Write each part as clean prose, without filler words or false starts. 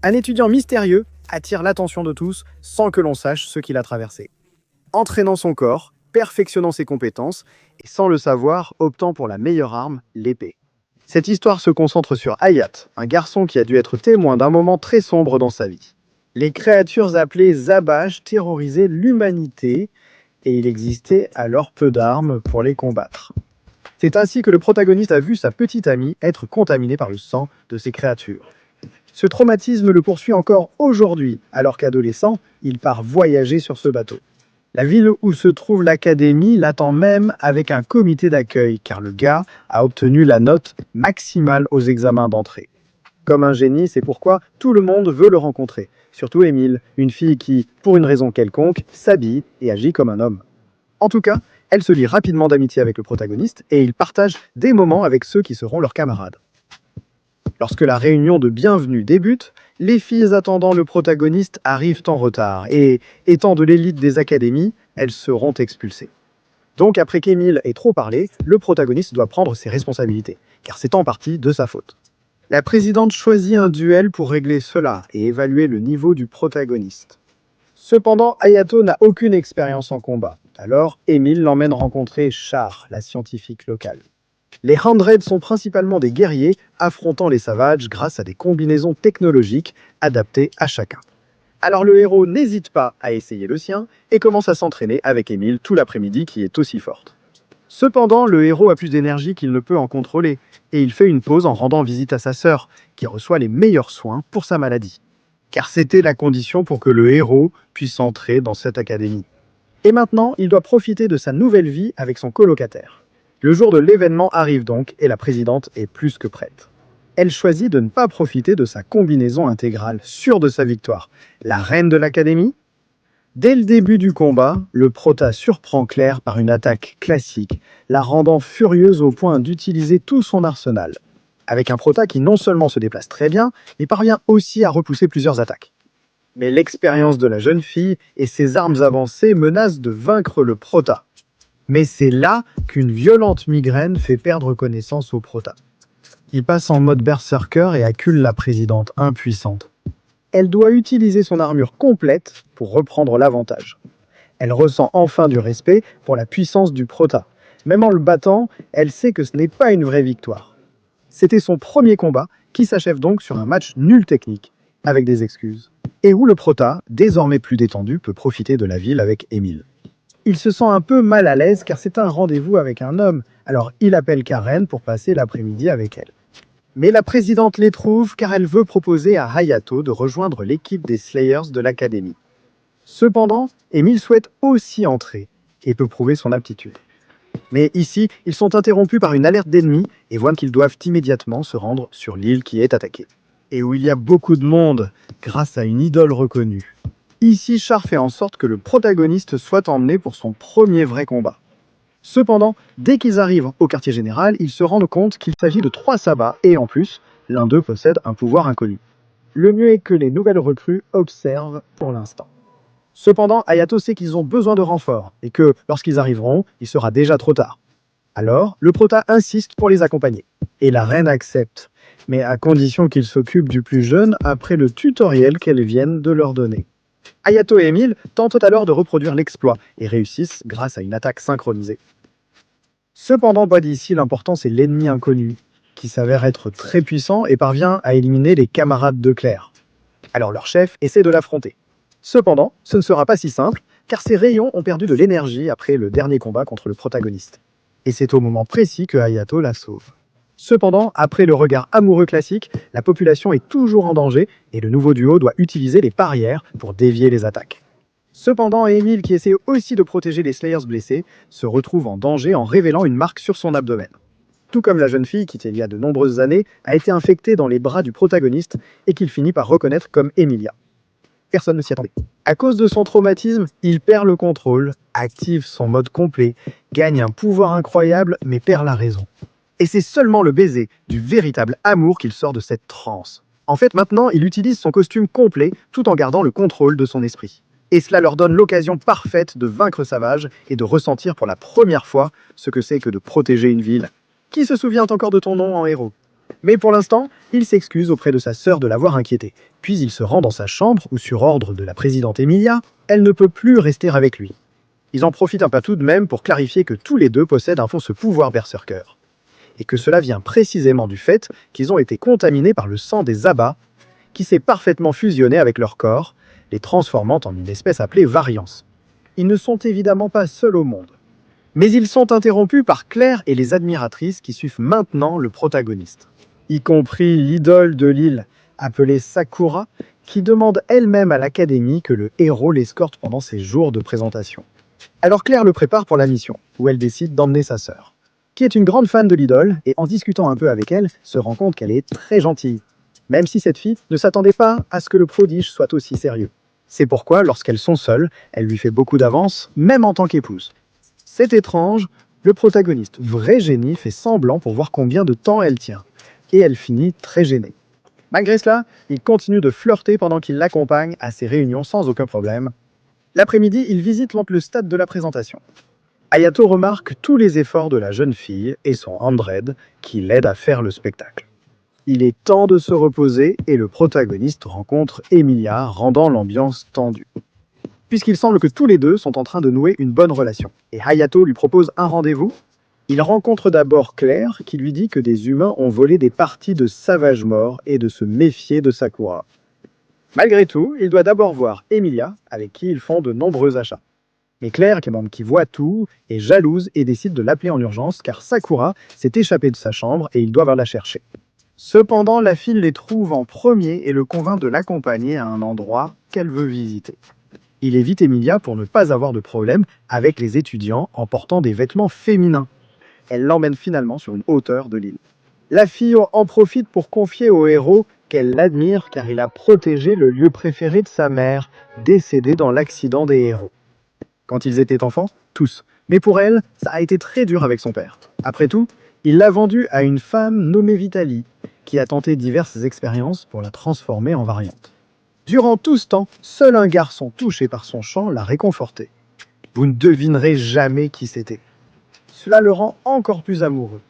Un étudiant mystérieux attire l'attention de tous sans que l'on sache ce qu'il a traversé. Entraînant son corps, perfectionnant ses compétences et sans le savoir, optant pour la meilleure arme, l'épée. Cette histoire se concentre sur Hayat, un garçon qui a dû être témoin d'un moment très sombre dans sa vie. Les créatures appelées Zabaj terrorisaient l'humanité et il existait alors peu d'armes pour les combattre. C'est ainsi que le protagoniste a vu sa petite amie être contaminée par le sang de ces créatures. Ce traumatisme le poursuit encore aujourd'hui, alors qu'adolescent, il part voyager sur ce bateau. La ville où se trouve l'académie l'attend même avec un comité d'accueil, car le gars a obtenu la note maximale aux examens d'entrée. Comme un génie, c'est pourquoi tout le monde veut le rencontrer. Surtout Émile, une fille qui, pour une raison quelconque, s'habille et agit comme un homme. En tout cas, elle se lie rapidement d'amitié avec le protagoniste et ils partagent des moments avec ceux qui seront leurs camarades. Lorsque la réunion de bienvenue débute, les filles attendant le protagoniste arrivent en retard et, étant de l'élite des académies, elles seront expulsées. Donc après qu'Émile ait trop parlé, le protagoniste doit prendre ses responsabilités, car c'est en partie de sa faute. La présidente choisit un duel pour régler cela et évaluer le niveau du protagoniste. Cependant, Hayato n'a aucune expérience en combat, alors Émile l'emmène rencontrer Char, la scientifique locale. Les Hundred sont principalement des guerriers affrontant les Savages grâce à des combinaisons technologiques adaptées à chacun. Alors le héros n'hésite pas à essayer le sien et commence à s'entraîner avec Émile tout l'après-midi qui est aussi forte. Cependant, le héros a plus d'énergie qu'il ne peut en contrôler et il fait une pause en rendant visite à sa sœur, qui reçoit les meilleurs soins pour sa maladie. Car c'était la condition pour que le héros puisse entrer dans cette académie. Et maintenant, il doit profiter de sa nouvelle vie avec son colocataire. Le jour de l'événement arrive donc et la présidente est plus que prête. Elle choisit de ne pas profiter de sa combinaison intégrale, sûre de sa victoire. La reine de l'académie. Dès le début du combat, le prota surprend Claire par une attaque classique, la rendant furieuse au point d'utiliser tout son arsenal. Avec un prota qui non seulement se déplace très bien, mais parvient aussi à repousser plusieurs attaques. Mais l'expérience de la jeune fille et ses armes avancées menacent de vaincre le prota. Mais c'est là qu'une violente migraine fait perdre connaissance au prota. Il passe en mode berserker et accule la présidente impuissante. Elle doit utiliser son armure complète pour reprendre l'avantage. Elle ressent enfin du respect pour la puissance du prota. Même en le battant, elle sait que ce n'est pas une vraie victoire. C'était son premier combat, qui s'achève donc sur un match nul technique, avec des excuses. Et où le prota, désormais plus détendu, peut profiter de la ville avec Émile. Il se sent un peu mal à l'aise car c'est un rendez-vous avec un homme, alors il appelle Karen pour passer l'après-midi avec elle. Mais la présidente les trouve car elle veut proposer à Hayato de rejoindre l'équipe des Slayers de l'académie. Cependant, Émile souhaite aussi entrer et peut prouver son aptitude. Mais ici, ils sont interrompus par une alerte d'ennemis et voient qu'ils doivent immédiatement se rendre sur l'île qui est attaquée. Et où il y a beaucoup de monde, grâce à une idole reconnue. Ici, Char fait en sorte que le protagoniste soit emmené pour son premier vrai combat. Cependant, dès qu'ils arrivent au quartier général, ils se rendent compte qu'il s'agit de 3 sabbats et en plus, l'un d'eux possède un pouvoir inconnu. Le mieux est que les nouvelles recrues observent pour l'instant. Cependant, Hayato sait qu'ils ont besoin de renforts et que, lorsqu'ils arriveront, il sera déjà trop tard. Alors, le prota insiste pour les accompagner. Et la reine accepte, mais à condition qu'ils s'occupent du plus jeune après le tutoriel qu'elle vienne de leur donner. Hayato et Émile tentent alors de reproduire l'exploit et réussissent grâce à une attaque synchronisée. Cependant, pas d'ici, l'important c'est l'ennemi inconnu, qui s'avère être très puissant et parvient à éliminer les camarades de Claire. Alors leur chef essaie de l'affronter. Cependant, ce ne sera pas si simple, car ses rayons ont perdu de l'énergie après le dernier combat contre le protagoniste. Et c'est au moment précis que Hayato la sauve. Cependant, après le regard amoureux classique, la population est toujours en danger et le nouveau duo doit utiliser les barrières pour dévier les attaques. Cependant, Émile, qui essaie aussi de protéger les Slayers blessés, se retrouve en danger en révélant une marque sur son abdomen. Tout comme la jeune fille qui, il y a de nombreuses années, a été infectée dans les bras du protagoniste et qu'il finit par reconnaître comme Emilia. Personne ne s'y attendait. À cause de son traumatisme, il perd le contrôle, active son mode complet, gagne un pouvoir incroyable mais perd la raison. Et c'est seulement le baiser du véritable amour qu'il sort de cette transe. En fait, maintenant, il utilise son costume complet tout en gardant le contrôle de son esprit. Et cela leur donne l'occasion parfaite de vaincre Savage et de ressentir pour la première fois ce que c'est que de protéger une ville. Qui se souvient encore de ton nom en héros? Mais pour l'instant, il s'excuse auprès de sa sœur de l'avoir inquiété. Puis il se rend dans sa chambre où, sur ordre de la présidente Emilia, elle ne peut plus rester avec lui. Ils en profitent un peu tout de même pour clarifier que tous les deux possèdent un fond ce pouvoir berserker. Et que cela vient précisément du fait qu'ils ont été contaminés par le sang des abats, qui s'est parfaitement fusionné avec leur corps, les transformant en une espèce appelée variance. Ils ne sont évidemment pas seuls au monde. Mais ils sont interrompus par Claire et les admiratrices qui suivent maintenant le protagoniste. Y compris l'idole de l'île, appelée Sakura, qui demande elle-même à l'académie que le héros l'escorte pendant ses jours de présentation. Alors Claire le prépare pour la mission, où elle décide d'emmener sa sœur, qui est une grande fan de l'idole, et en discutant un peu avec elle, se rend compte qu'elle est très gentille, même si cette fille ne s'attendait pas à ce que le prodige soit aussi sérieux. C'est pourquoi, lorsqu'elles sont seules, elle lui fait beaucoup d'avance, même en tant qu'épouse. C'est étrange, le protagoniste, vrai génie, fait semblant pour voir combien de temps elle tient, et elle finit très gênée. Malgré cela, il continue de flirter pendant qu'il l'accompagne à ses réunions sans aucun problème. L'après-midi, il visite le stade de la présentation. Hayato remarque tous les efforts de la jeune fille et son Andred qui l'aident à faire le spectacle. Il est temps de se reposer et le protagoniste rencontre Emilia, rendant l'ambiance tendue. Puisqu'il semble que tous les deux sont en train de nouer une bonne relation. Et Hayato lui propose un rendez-vous. Il rencontre d'abord Claire qui lui dit que des humains ont volé des parties de Savage Mort et de se méfier de Sakura. Malgré tout, il doit d'abord voir Emilia, avec qui ils font de nombreux achats. Mais Claire, qui voit tout, est jalouse et décide de l'appeler en urgence car Sakura s'est échappée de sa chambre et ils doivent la chercher. Cependant, la fille les trouve en premier et le convainc de l'accompagner à un endroit qu'elle veut visiter. Il évite Emilia pour ne pas avoir de problème avec les étudiants en portant des vêtements féminins. Elle l'emmène finalement sur une hauteur de l'île. La fille en profite pour confier au héros qu'elle l'admire car il a protégé le lieu préféré de sa mère, décédée dans l'accident des héros. Quand ils étaient enfants, tous. Mais pour elle, ça a été très dur avec son père. Après tout, il l'a vendue à une femme nommée Vitaly, qui a tenté diverses expériences pour la transformer en variante. Durant tout ce temps, seul un garçon touché par son chant l'a réconforté. Vous ne devinerez jamais qui c'était. Cela le rend encore plus amoureux.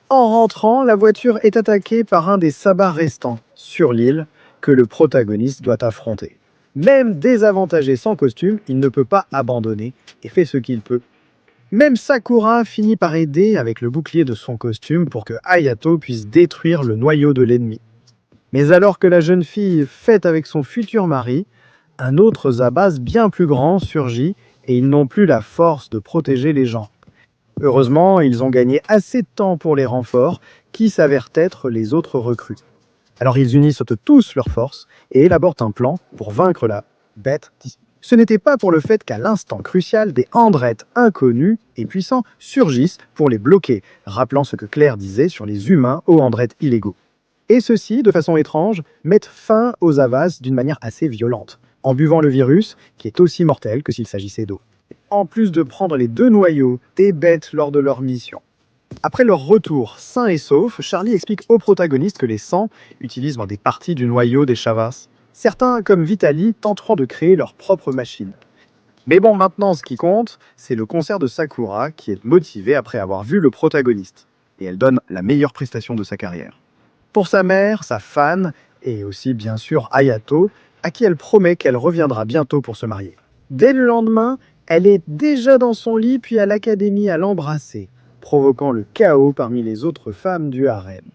En rentrant, la voiture est attaquée par un des sabbats restants sur l'île que le protagoniste doit affronter. Même désavantagé sans costume, il ne peut pas abandonner et fait ce qu'il peut. Même Sakura finit par aider avec le bouclier de son costume pour que Hayato puisse détruire le noyau de l'ennemi. Mais alors que la jeune fille fête avec son futur mari, un autre Zabaz bien plus grand surgit et ils n'ont plus la force de protéger les gens. Heureusement, ils ont gagné assez de temps pour les renforts, qui s'avèrent être les autres recrues. Alors ils unissent tous leurs forces et élaborent un plan pour vaincre la bête. Ce n'était pas pour le fait qu'à l'instant crucial, des Andrettes inconnus et puissants surgissent pour les bloquer, rappelant ce que Claire disait sur les humains aux Andrettes illégaux. Et ceux-ci, de façon étrange, mettent fin aux Avas d'une manière assez violente, en buvant le virus, qui est aussi mortel que s'il s'agissait d'eau. En plus de prendre les 2 noyaux des bêtes lors de leur mission. Après leur retour sains et saufs, Charlie explique au protagoniste que les sangs utilisent des parties du noyau des Chavas. Certains, comme Vitaly, tenteront de créer leur propre machine. Mais bon, maintenant, ce qui compte, c'est le concert de Sakura, qui est motivée après avoir vu le protagoniste. Et elle donne la meilleure prestation de sa carrière. Pour sa mère, sa fan, et aussi bien sûr Hayato, à qui elle promet qu'elle reviendra bientôt pour se marier. Dès le lendemain, elle est déjà dans son lit puis à l'académie à l'embrasser, provoquant le chaos parmi les autres femmes du harem.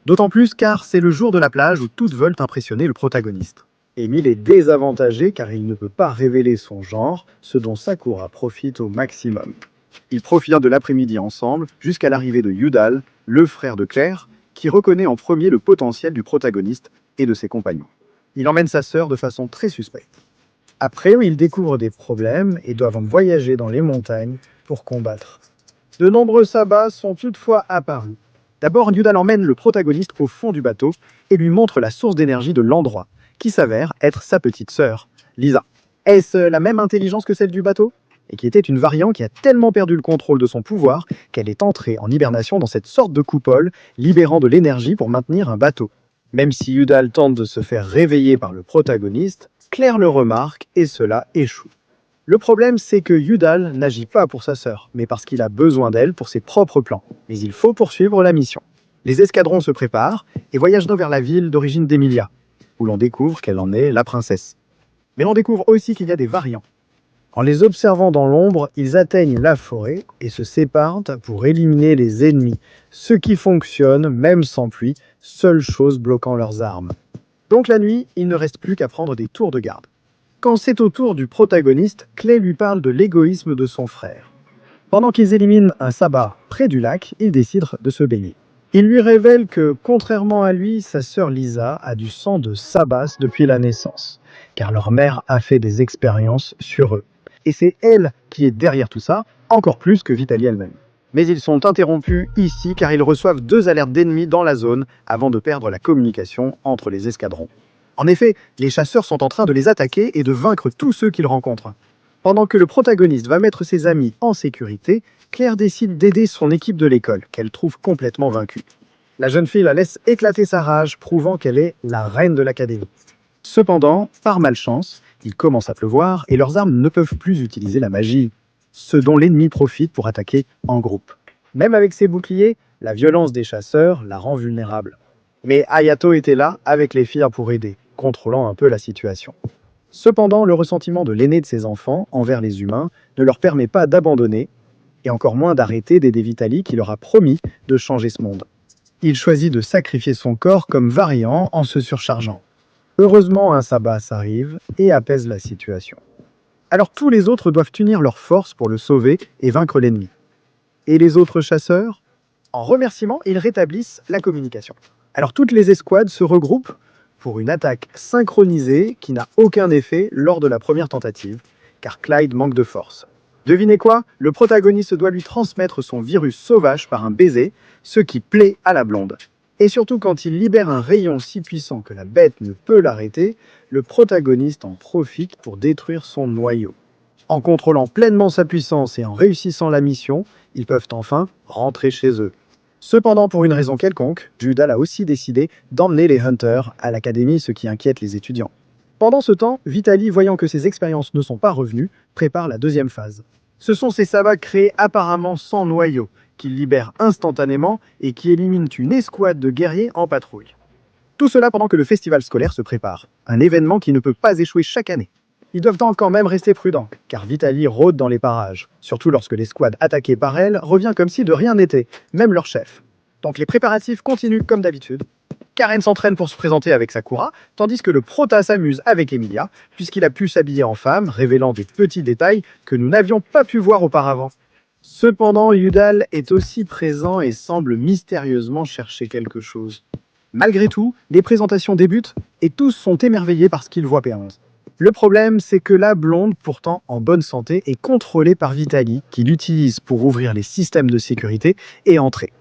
D'autant plus car c'est le jour de la plage où toutes veulent impressionner le protagoniste. Emile est désavantagé car il ne peut pas révéler son genre, ce dont Sakura profite au maximum. Ils profitent de l'après-midi ensemble jusqu'à l'arrivée de Yudal, le frère de Claire, qui reconnaît en premier le potentiel du protagoniste et de ses compagnons. Il emmène sa sœur de façon très suspecte. Après, ils découvrent des problèmes et doivent voyager dans les montagnes pour combattre. De nombreux sabbats sont toutefois apparus. D'abord, Yudal emmène le protagoniste au fond du bateau et lui montre la source d'énergie de l'endroit, qui s'avère être sa petite sœur, Lisa. Est-ce la même intelligence que celle du bateau ? Et qui était une variante qui a tellement perdu le contrôle de son pouvoir qu'elle est entrée en hibernation dans cette sorte de coupole, libérant de l'énergie pour maintenir un bateau. Même si Yudal tente de se faire réveiller par le protagoniste, Claire le remarque et cela échoue. Le problème, c'est que Yudal n'agit pas pour sa sœur, mais parce qu'il a besoin d'elle pour ses propres plans. Mais il faut poursuivre la mission. Les escadrons se préparent et voyagent vers la ville d'origine d'Emilia, où l'on découvre qu'elle en est la princesse. Mais l'on découvre aussi qu'il y a des variants. En les observant dans l'ombre, ils atteignent la forêt et se séparent pour éliminer les ennemis, ce qui fonctionne même sans pluie, seule chose bloquant leurs armes. Donc la nuit, il ne reste plus qu'à prendre des tours de garde. Quand c'est au tour du protagoniste, Clay lui parle de l'égoïsme de son frère. Pendant qu'ils éliminent un sabbat près du lac, ils décident de se baigner. Il lui révèle que, contrairement à lui, sa sœur Lisa a du sang de Sabas depuis la naissance, car leur mère a fait des expériences sur eux. Et c'est elle qui est derrière tout ça, encore plus que Vitaly elle-même. Mais ils sont interrompus ici car ils reçoivent 2 alertes d'ennemis dans la zone avant de perdre la communication entre les escadrons. En effet, les chasseurs sont en train de les attaquer et de vaincre tous ceux qu'ils rencontrent. Pendant que le protagoniste va mettre ses amis en sécurité, Claire décide d'aider son équipe de l'école, qu'elle trouve complètement vaincue. La jeune fille la laisse éclater sa rage, prouvant qu'elle est la reine de l'académie. Cependant, par malchance, il commence à pleuvoir et leurs armes ne peuvent plus utiliser la magie, ce dont l'ennemi profite pour attaquer en groupe. Même avec ses boucliers, la violence des chasseurs la rend vulnérable. Mais Hayato était là avec les filles pour aider, contrôlant un peu la situation. Cependant, le ressentiment de l'aîné de ses enfants envers les humains ne leur permet pas d'abandonner, et encore moins d'arrêter d'aider Vitaly qui leur a promis de changer ce monde. Il choisit de sacrifier son corps comme variant en se surchargeant. Heureusement, un sabbat arrive et apaise la situation. Alors tous les autres doivent unir leurs forces pour le sauver et vaincre l'ennemi. Et les autres chasseurs? En remerciement, ils rétablissent la communication. Alors toutes les escouades se regroupent pour une attaque synchronisée qui n'a aucun effet lors de la première tentative, car Clyde manque de force. Devinez quoi? Le protagoniste doit lui transmettre son virus sauvage par un baiser, ce qui plaît à la blonde. Et surtout quand il libère un rayon si puissant que la bête ne peut l'arrêter, le protagoniste en profite pour détruire son noyau. En contrôlant pleinement sa puissance et en réussissant la mission, ils peuvent enfin rentrer chez eux. Cependant, pour une raison quelconque, Judal a aussi décidé d'emmener les Hunters à l'académie, ce qui inquiète les étudiants. Pendant ce temps, Vitaly, voyant que ses expériences ne sont pas revenues, prépare la deuxième phase. Ce sont ces sabbats créés apparemment sans noyau, qu'il libère instantanément et qui éliminent une escouade de guerriers en patrouille. Tout cela pendant que le festival scolaire se prépare, un événement qui ne peut pas échouer chaque année. Ils doivent donc quand même rester prudents, car Vitaly rôde dans les parages, surtout lorsque l'escouade attaquée par elle revient comme si de rien n'était, même leur chef. Donc les préparatifs continuent comme d'habitude. Karen s'entraîne pour se présenter avec Sakura, tandis que le prota s'amuse avec Emilia, puisqu'il a pu s'habiller en femme, révélant des petits détails que nous n'avions pas pu voir auparavant. Cependant, Udal est aussi présent et semble mystérieusement chercher quelque chose. Malgré tout, les présentations débutent et tous sont émerveillés par ce qu'ils voient P11. Le problème, c'est que la blonde, pourtant en bonne santé, est contrôlée par Vitaly, qui l'utilise pour ouvrir les systèmes de sécurité et entrer.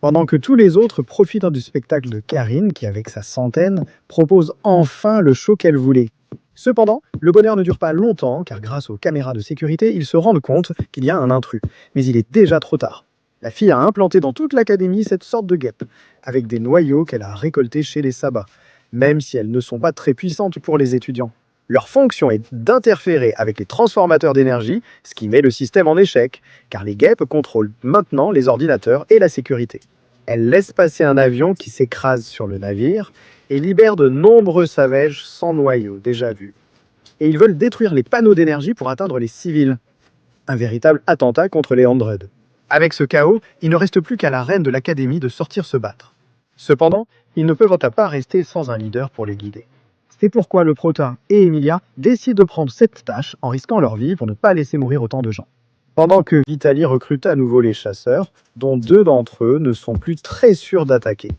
Pendant que tous les autres profitent du spectacle de Karine, qui avec sa centaine, propose enfin le show qu'elle voulait. Cependant, le bonheur ne dure pas longtemps, car grâce aux caméras de sécurité, ils se rendent compte qu'il y a un intrus. Mais il est déjà trop tard. La fille a implanté dans toute l'académie cette sorte de guêpe, avec des noyaux qu'elle a récoltés chez les sabbats, même si elles ne sont pas très puissantes pour les étudiants. Leur fonction est d'interférer avec les transformateurs d'énergie, ce qui met le système en échec, car les guêpes contrôlent maintenant les ordinateurs et la sécurité. Elles laissent passer un avion qui s'écrase sur le navire et libèrent de nombreux savages sans noyau, déjà vus. Et ils veulent détruire les panneaux d'énergie pour atteindre les civils. Un véritable attentat contre les Android. Avec ce chaos, il ne reste plus qu'à la reine de l'académie de sortir se battre. Cependant, ils ne peuvent pas rester sans un leader pour les guider. C'est pourquoi le Prota et Emilia décident de prendre cette tâche en risquant leur vie pour ne pas laisser mourir autant de gens. Pendant que Vitaly recrute à nouveau les chasseurs, dont 2 d'entre eux ne sont plus très sûrs d'attaquer.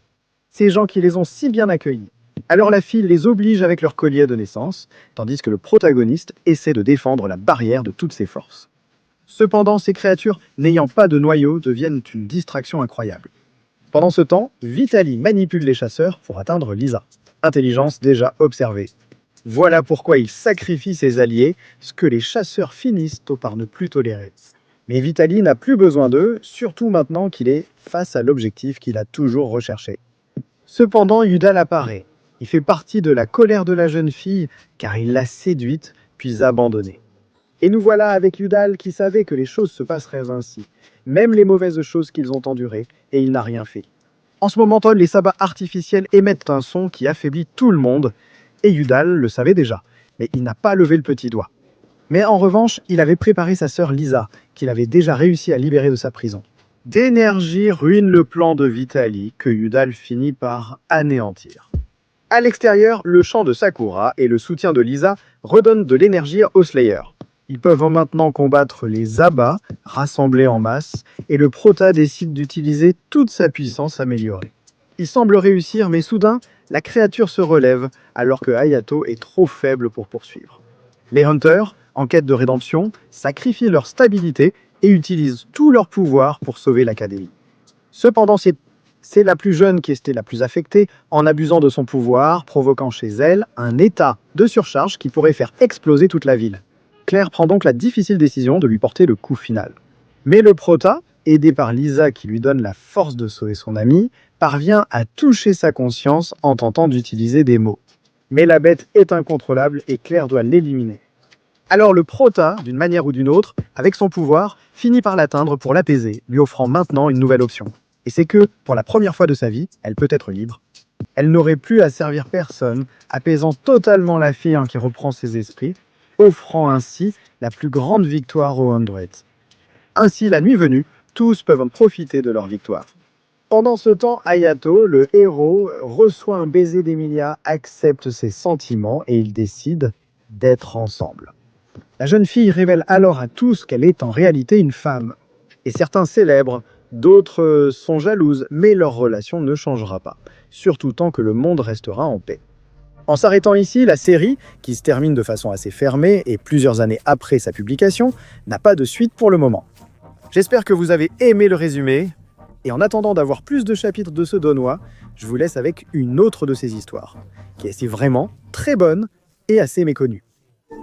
Ces gens qui les ont si bien accueillis. Alors la fille les oblige avec leur collier de naissance, tandis que le protagoniste essaie de défendre la barrière de toutes ses forces. Cependant, ces créatures, n'ayant pas de noyau, deviennent une distraction incroyable. Pendant ce temps, Vitaly manipule les chasseurs pour atteindre Lisa. Intelligence déjà observée. Voilà pourquoi il sacrifie ses alliés, ce que les chasseurs finissent par ne plus tolérer. Mais Vitaly n'a plus besoin d'eux, surtout maintenant qu'il est face à l'objectif qu'il a toujours recherché. Cependant, Udal apparaît. Il fait partie de la colère de la jeune fille, car il l'a séduite, puis abandonnée. Et nous voilà avec Udal qui savait que les choses se passeraient ainsi, même les mauvaises choses qu'ils ont endurées, et il n'a rien fait. En ce moment, les sabbats artificiels émettent un son qui affaiblit tout le monde, et Udal le savait déjà, mais il n'a pas levé le petit doigt. Mais en revanche, il avait préparé sa sœur Lisa, qu'il avait déjà réussi à libérer de sa prison. D'énergie ruine le plan de Vitaly, que Udal finit par anéantir. À l'extérieur, le chant de Sakura et le soutien de Lisa redonnent de l'énergie aux Slayers. Ils peuvent maintenant combattre les abats, rassemblés en masse, et le Prota décide d'utiliser toute sa puissance améliorée. Il semble réussir, mais soudain, la créature se relève, alors que Hayato est trop faible pour poursuivre. Les Hunters, en quête de rédemption, sacrifient leur stabilité et utilisent tout leur pouvoir pour sauver l'Académie. Cependant, c'est la plus jeune qui était la plus affectée, en abusant de son pouvoir, provoquant chez elle un état de surcharge qui pourrait faire exploser toute la ville. Claire prend donc la difficile décision de lui porter le coup final. Mais le Prota, aidé par Lisa qui lui donne la force de sauver son ami, parvient à toucher sa conscience en tentant d'utiliser des mots. Mais la bête est incontrôlable et Claire doit l'éliminer. Alors le Prota, d'une manière ou d'une autre, avec son pouvoir, finit par l'atteindre pour l'apaiser, lui offrant maintenant une nouvelle option. Et c'est que, pour la première fois de sa vie, elle peut être libre. Elle n'aurait plus à servir personne, apaisant totalement la fille qui reprend ses esprits, offrant ainsi la plus grande victoire aux Hundreds. Ainsi, la nuit venue, tous peuvent en profiter de leur victoire. Pendant ce temps, Hayato, le héros, reçoit un baiser d'Emilia, accepte ses sentiments et ils décident d'être ensemble. La jeune fille révèle alors à tous qu'elle est en réalité une femme. Et certains célèbrent, d'autres sont jalouses, mais leur relation ne changera pas, surtout tant que le monde restera en paix. En s'arrêtant ici, la série, qui se termine de façon assez fermée et plusieurs années après sa publication, n'a pas de suite pour le moment. J'espère que vous avez aimé le résumé, et en attendant d'avoir plus de chapitres de ce Donois, je vous laisse avec une autre de ces histoires, qui est vraiment très bonne et assez méconnue.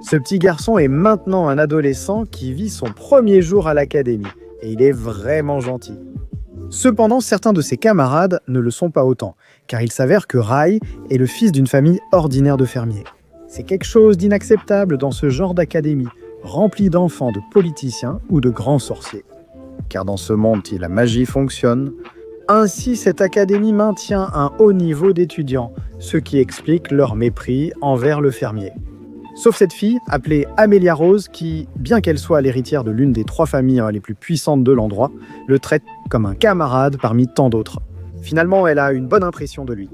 Ce petit garçon est maintenant un adolescent qui vit son premier jour à l'académie, et il est vraiment gentil. Cependant, certains de ses camarades ne le sont pas autant, car il s'avère que Rai est le fils d'une famille ordinaire de fermiers. C'est quelque chose d'inacceptable dans ce genre d'académie, remplie d'enfants de politiciens ou de grands sorciers. Car dans ce monde, la magie fonctionne. Ainsi, cette académie maintient un haut niveau d'étudiants, ce qui explique leur mépris envers le fermier. Sauf cette fille, appelée Amelia Rose, qui, bien qu'elle soit l'héritière de l'une des 3 familles les plus puissantes de l'endroit, le traite comme un camarade parmi tant d'autres. Finalement, elle a une bonne impression de lui.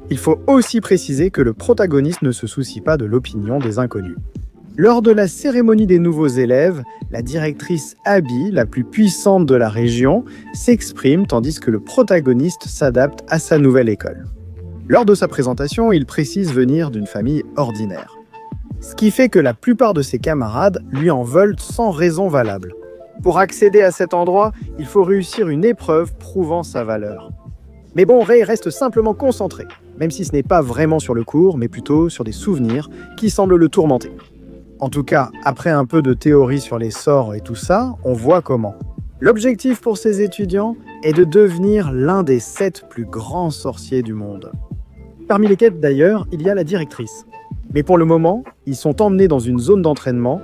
Il faut aussi préciser que le protagoniste ne se soucie pas de l'opinion des inconnus. Lors de la cérémonie des nouveaux élèves, la directrice Abby, la plus puissante de la région, s'exprime tandis que le protagoniste s'adapte à sa nouvelle école. Lors de sa présentation, il précise venir d'une famille ordinaire. Ce qui fait que la plupart de ses camarades lui en veulent sans raison valable. Pour accéder à cet endroit, il faut réussir une épreuve prouvant sa valeur. Mais bon, Ray reste simplement concentré, même si ce n'est pas vraiment sur le cours, mais plutôt sur des souvenirs qui semblent le tourmenter. En tout cas, après un peu de théorie sur les sorts et tout ça, on voit comment. L'objectif pour ces étudiants est de devenir l'un des 7 plus grands sorciers du monde. Parmi lesquels d'ailleurs, il y a la directrice. Mais pour le moment, ils sont emmenés dans une zone d'entraînement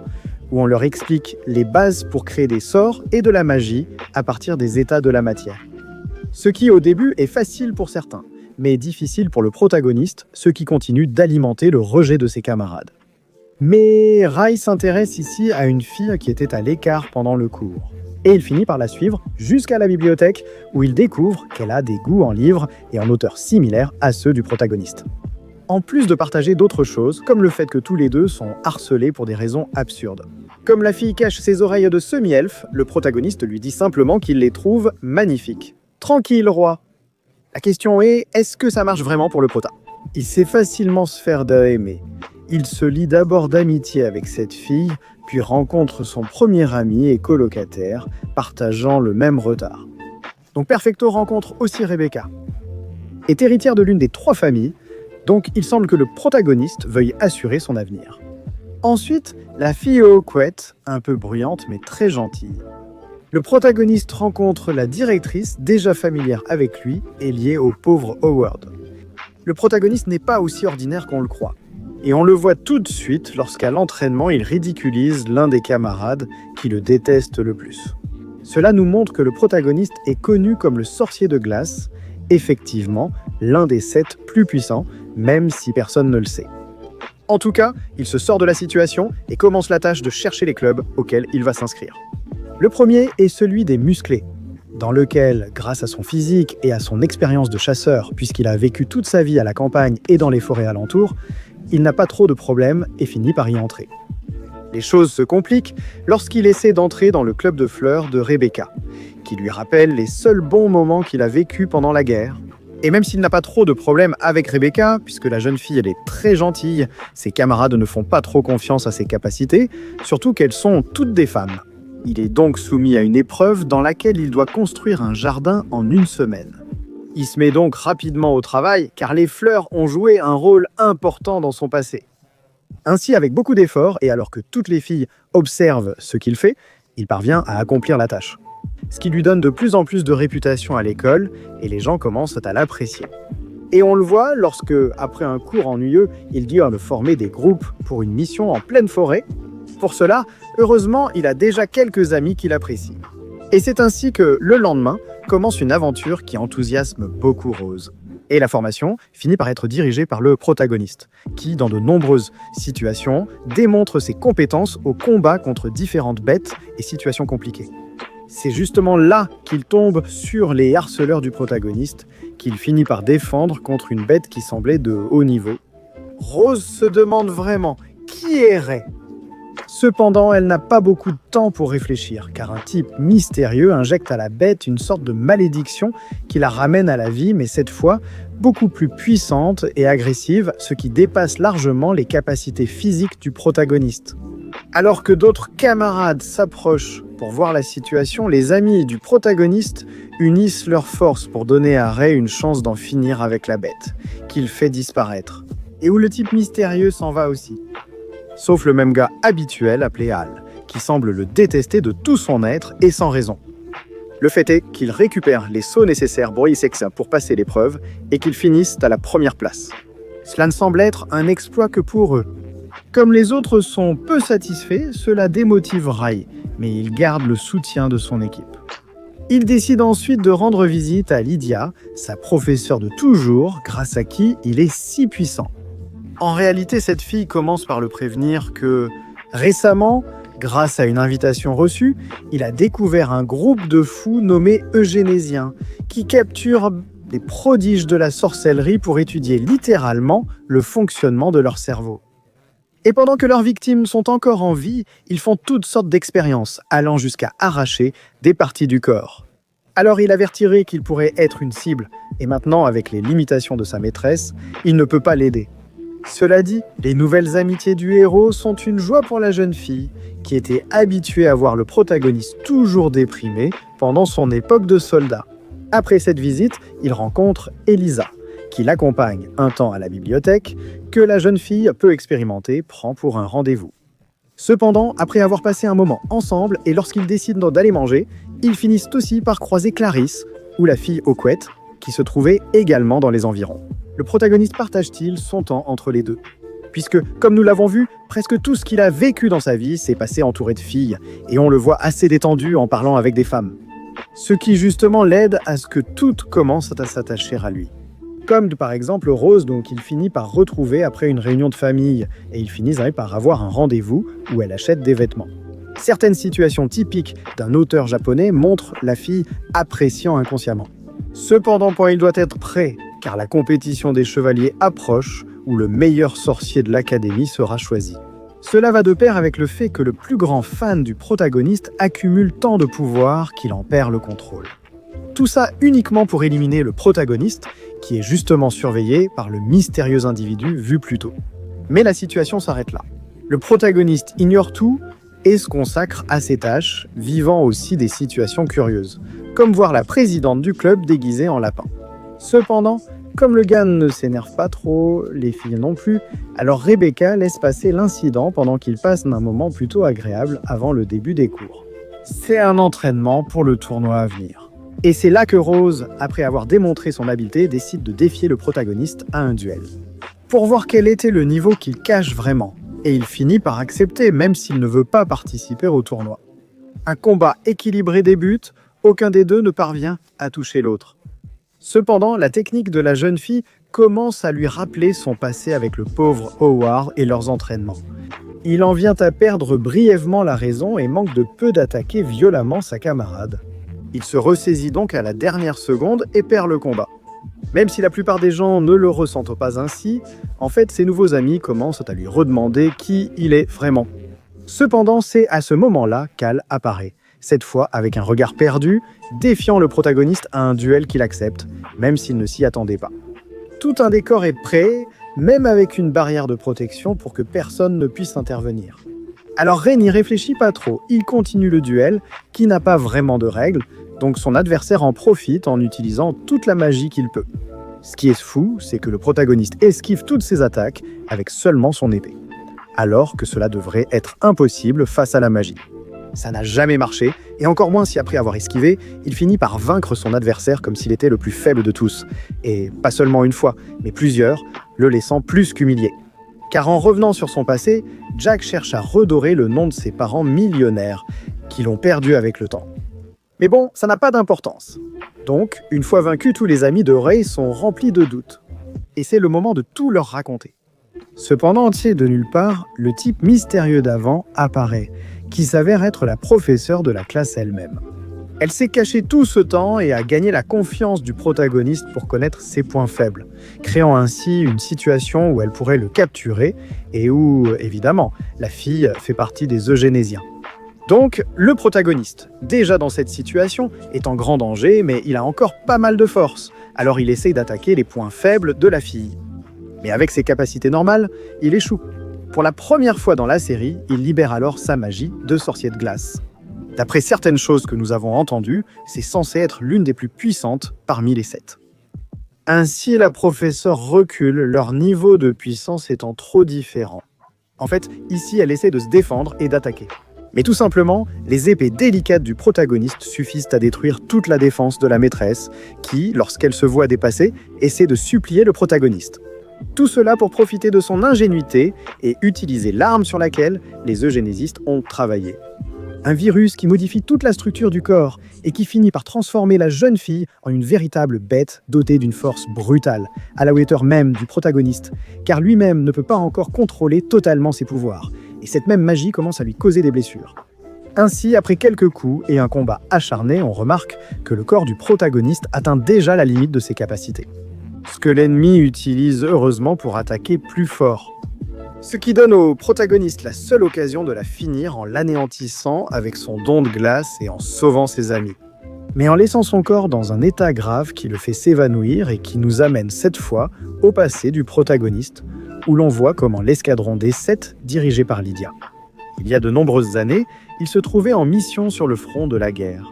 où on leur explique les bases pour créer des sorts et de la magie à partir des états de la matière. Ce qui au début est facile pour certains, mais difficile pour le protagoniste, ce qui continue d'alimenter le rejet de ses camarades. Mais Rai s'intéresse ici à une fille qui était à l'écart pendant le cours. Et il finit par la suivre jusqu'à la bibliothèque où il découvre qu'elle a des goûts en livres et en auteurs similaires à ceux du protagoniste. En plus de partager d'autres choses, comme le fait que tous les deux sont harcelés pour des raisons absurdes. Comme la fille cache ses oreilles de semi-elfe, le protagoniste lui dit simplement qu'il les trouve magnifiques. Tranquille, roi. La question est, est-ce que ça marche vraiment pour le prota? Il sait facilement se faire d'aimer. Il se lie d'abord d'amitié avec cette fille, puis rencontre son premier ami et colocataire, partageant le même retard. Donc Perfecto rencontre aussi Rebecca. Est héritière de l'une des 3 familles, donc il semble que le protagoniste veuille assurer son avenir. Ensuite, la fille aux couettes, un peu bruyante mais très gentille. Le protagoniste rencontre la directrice, déjà familière avec lui et liée au pauvre Howard. Le protagoniste n'est pas aussi ordinaire qu'on le croit. Et on le voit tout de suite lorsqu'à l'entraînement, il ridiculise l'un des camarades qui le déteste le plus. Cela nous montre que le protagoniste est connu comme le sorcier de glace effectivement l'un des 7 plus puissants, même si personne ne le sait. En tout cas, il se sort de la situation et commence la tâche de chercher les clubs auxquels il va s'inscrire. Le premier est celui des musclés, dans lequel, grâce à son physique et à son expérience de chasseur, puisqu'il a vécu toute sa vie à la campagne et dans les forêts alentours, il n'a pas trop de problèmes et finit par y entrer. Les choses se compliquent lorsqu'il essaie d'entrer dans le club de fleurs de Rebecca, qui lui rappelle les seuls bons moments qu'il a vécus pendant la guerre. Et même s'il n'a pas trop de problèmes avec Rebecca, puisque la jeune fille elle est très gentille, ses camarades ne font pas trop confiance à ses capacités, surtout qu'elles sont toutes des femmes. Il est donc soumis à une épreuve dans laquelle il doit construire un jardin en 1 semaine. Il se met donc rapidement au travail, car les fleurs ont joué un rôle important dans son passé. Ainsi, avec beaucoup d'efforts, et alors que toutes les filles observent ce qu'il fait, il parvient à accomplir la tâche. Ce qui lui donne de plus en plus de réputation à l'école, et les gens commencent à l'apprécier. Et on le voit lorsque, après un cours ennuyeux, il doit former des groupes pour une mission en pleine forêt. Pour cela, heureusement, il a déjà quelques amis qui l'apprécient. Et c'est ainsi que, le lendemain, commence une aventure qui enthousiasme beaucoup Rose. Et la formation finit par être dirigée par le protagoniste, qui, dans de nombreuses situations, démontre ses compétences au combat contre différentes bêtes et situations compliquées. C'est justement là qu'il tombe sur les harceleurs du protagoniste, qu'il finit par défendre contre une bête qui semblait de haut niveau. Rose se demande vraiment qui est Ray. Cependant, elle n'a pas beaucoup de temps pour réfléchir, car un type mystérieux injecte à la bête une sorte de malédiction qui la ramène à la vie, mais cette fois beaucoup plus puissante et agressive, ce qui dépasse largement les capacités physiques du protagoniste. Alors que d'autres camarades s'approchent pour voir la situation, les amis du protagoniste unissent leurs forces pour donner à Ray une chance d'en finir avec la bête, qu'il fait disparaître, et où le type mystérieux s'en va aussi. Sauf le même gars habituel appelé Hal, qui semble le détester de tout son être et sans raison. Le fait est qu'il récupère les sauts nécessaires pour Isexa pour passer l'épreuve et qu'ils finissent à la première place. Cela ne semble être un exploit que pour eux. Comme les autres sont peu satisfaits, cela démotive Ray, mais il garde le soutien de son équipe. Il décide ensuite de rendre visite à Lydia, sa professeure de toujours, grâce à qui il est si puissant. En réalité, cette fille commence par le prévenir que, récemment, grâce à une invitation reçue, il a découvert un groupe de fous nommé Eugénésiens, qui capturent des prodiges de la sorcellerie pour étudier littéralement le fonctionnement de leur cerveau. Et pendant que leurs victimes sont encore en vie, ils font toutes sortes d'expériences, allant jusqu'à arracher des parties du corps. Alors il avertirait qu'il pourrait être une cible, et maintenant, avec les limitations de sa maîtresse, il ne peut pas l'aider. Cela dit, les nouvelles amitiés du héros sont une joie pour la jeune fille, qui était habituée à voir le protagoniste toujours déprimé pendant son époque de soldat. Après cette visite, il rencontre Elisa, qui l'accompagne un temps à la bibliothèque, que la jeune fille peu expérimentée prend pour un rendez-vous. Cependant, après avoir passé un moment ensemble et lorsqu'ils décident d'aller manger, ils finissent aussi par croiser Clarisse, ou la fille aux couettes, qui se trouvait également dans les environs. Le protagoniste partage-t-il son temps entre les deux? Puisque, comme nous l'avons vu, presque tout ce qu'il a vécu dans sa vie s'est passé entouré de filles, et on le voit assez détendu en parlant avec des femmes. Ce qui justement l'aide à ce que toutes commencent à s'attacher à lui. Comme par exemple Rose, donc il finit par retrouver après une réunion de famille, et ils finissent par avoir un rendez-vous où elle achète des vêtements. Certaines situations typiques d'un auteur japonais montrent la fille appréciant inconsciemment. Cependant, il doit être prêt, car la compétition des chevaliers approche, où le meilleur sorcier de l'académie sera choisi. Cela va de pair avec le fait que le plus grand fan du protagoniste accumule tant de pouvoir qu'il en perd le contrôle. Tout ça uniquement pour éliminer le protagoniste, qui est justement surveillé par le mystérieux individu vu plus tôt. Mais la situation s'arrête là. Le protagoniste ignore tout et se consacre à ses tâches, vivant aussi des situations curieuses, comme voir la présidente du club déguisée en lapin. Cependant, comme le gars ne s'énerve pas trop, les filles non plus, alors Rebecca laisse passer l'incident pendant qu'il passe d'un moment plutôt agréable avant le début des cours. C'est un entraînement pour le tournoi à venir. Et c'est là que Rose, après avoir démontré son habileté, décide de défier le protagoniste à un duel. Pour voir quel était le niveau qu'il cache vraiment, et il finit par accepter même s'il ne veut pas participer au tournoi. Un combat équilibré débute, aucun des deux ne parvient à toucher l'autre. Cependant, la technique de la jeune fille commence à lui rappeler son passé avec le pauvre Howard et leurs entraînements. Il en vient à perdre brièvement la raison et manque de peu d'attaquer violemment sa camarade. Il se ressaisit donc à la dernière seconde et perd le combat. Même si la plupart des gens ne le ressentent pas ainsi, en fait ses nouveaux amis commencent à lui redemander qui il est vraiment. Cependant, c'est à ce moment-là qu'Hal apparaît, cette fois avec un regard perdu, défiant le protagoniste à un duel qu'il accepte, même s'il ne s'y attendait pas. Tout un décor est prêt, même avec une barrière de protection pour que personne ne puisse intervenir. Alors Ray n'y réfléchit pas trop, il continue le duel, qui n'a pas vraiment de règles, donc son adversaire en profite en utilisant toute la magie qu'il peut. Ce qui est fou, c'est que le protagoniste esquive toutes ses attaques avec seulement son épée, alors que cela devrait être impossible face à la magie. Ça n'a jamais marché, et encore moins si après avoir esquivé, il finit par vaincre son adversaire comme s'il était le plus faible de tous. Et pas seulement une fois, mais plusieurs, le laissant plus qu'humilié. Car en revenant sur son passé, Jack cherche à redorer le nom de ses parents millionnaires, qui l'ont perdu avec le temps. Mais bon, ça n'a pas d'importance. Donc, une fois vaincus, tous les amis de Ray sont remplis de doutes. Et c'est le moment de tout leur raconter. Cependant, de nulle part, le type mystérieux d'avant apparaît, qui s'avère être la professeure de la classe elle-même. Elle s'est cachée tout ce temps et a gagné la confiance du protagoniste pour connaître ses points faibles, créant ainsi une situation où elle pourrait le capturer et où, évidemment, la fille fait partie des eugénésiens. Donc, le protagoniste, déjà dans cette situation, est en grand danger, mais il a encore pas mal de force, alors il essaye d'attaquer les points faibles de la fille. Mais avec ses capacités normales, il échoue. Pour la première fois dans la série, il libère alors sa magie de sorcier de glace. D'après certaines choses que nous avons entendues, c'est censé être l'une des plus puissantes parmi les 7. Ainsi, la professeure recule, leur niveau de puissance étant trop différent. En fait, ici, elle essaie de se défendre et d'attaquer. Mais tout simplement, les épées délicates du protagoniste suffisent à détruire toute la défense de la maîtresse, qui, lorsqu'elle se voit dépassée, essaie de supplier le protagoniste. Tout cela pour profiter de son ingénuité et utiliser l'arme sur laquelle les eugénésistes ont travaillé. Un virus qui modifie toute la structure du corps et qui finit par transformer la jeune fille en une véritable bête dotée d'une force brutale, à la hauteur même du protagoniste, car lui-même ne peut pas encore contrôler totalement ses pouvoirs, et cette même magie commence à lui causer des blessures. Ainsi, après quelques coups et un combat acharné, on remarque que le corps du protagoniste atteint déjà la limite de ses capacités. Ce que l'ennemi utilise heureusement pour attaquer plus fort. Ce qui donne au protagoniste la seule occasion de la finir en l'anéantissant avec son don de glace et en sauvant ses amis. Mais en laissant son corps dans un état grave qui le fait s'évanouir et qui nous amène cette fois au passé du protagoniste, où l'on voit comment l'escadron des 7, dirigé par Lydia. Il y a de nombreuses années, ils se trouvaient en mission sur le front de la guerre.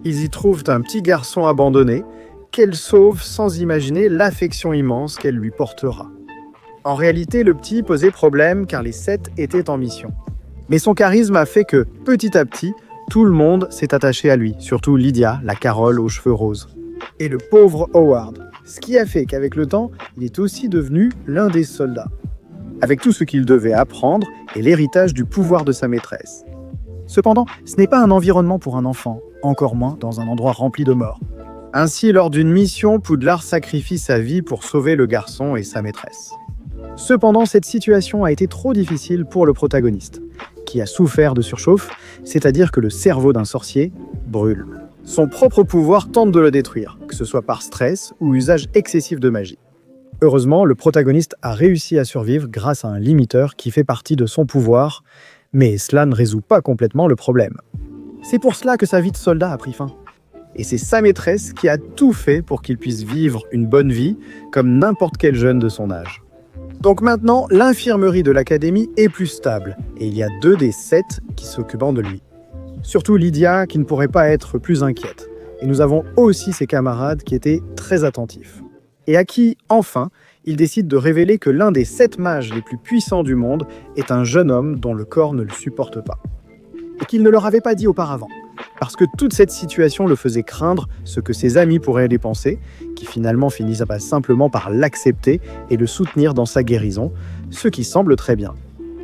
Ils y trouvent un petit garçon abandonné, qu'elle sauve sans imaginer l'affection immense qu'elle lui portera. En réalité, le petit posait problème car les 7 étaient en mission. Mais son charisme a fait que, petit à petit, tout le monde s'est attaché à lui, surtout Lydia, la Carole aux cheveux roses. Et le pauvre Howard, ce qui a fait qu'avec le temps, il est aussi devenu l'un des soldats. Avec tout ce qu'il devait apprendre et l'héritage du pouvoir de sa maîtresse. Cependant, ce n'est pas un environnement pour un enfant, encore moins dans un endroit rempli de morts. Ainsi, lors d'une mission, Poudlard sacrifie sa vie pour sauver le garçon et sa maîtresse. Cependant, cette situation a été trop difficile pour le protagoniste, qui a souffert de surchauffe, c'est-à-dire que le cerveau d'un sorcier brûle. Son propre pouvoir tente de le détruire, que ce soit par stress ou usage excessif de magie. Heureusement, le protagoniste a réussi à survivre grâce à un limiteur qui fait partie de son pouvoir, mais cela ne résout pas complètement le problème. C'est pour cela que sa vie de soldat a pris fin. Et c'est sa maîtresse qui a tout fait pour qu'il puisse vivre une bonne vie, comme n'importe quel jeune de son âge. Donc maintenant, l'infirmerie de l'académie est plus stable, et il y a 2 des 7 qui s'occupent de lui. Surtout Lydia, qui ne pourrait pas être plus inquiète. Et nous avons aussi ses camarades qui étaient très attentifs. Et à qui, enfin, il décide de révéler que l'un des 7 mages les plus puissants du monde est un jeune homme dont le corps ne le supporte pas. Et qu'il ne leur avait pas dit auparavant. Parce que toute cette situation le faisait craindre ce que ses amis pourraient les penser, qui finalement finissent simplement par l'accepter et le soutenir dans sa guérison, ce qui semble très bien.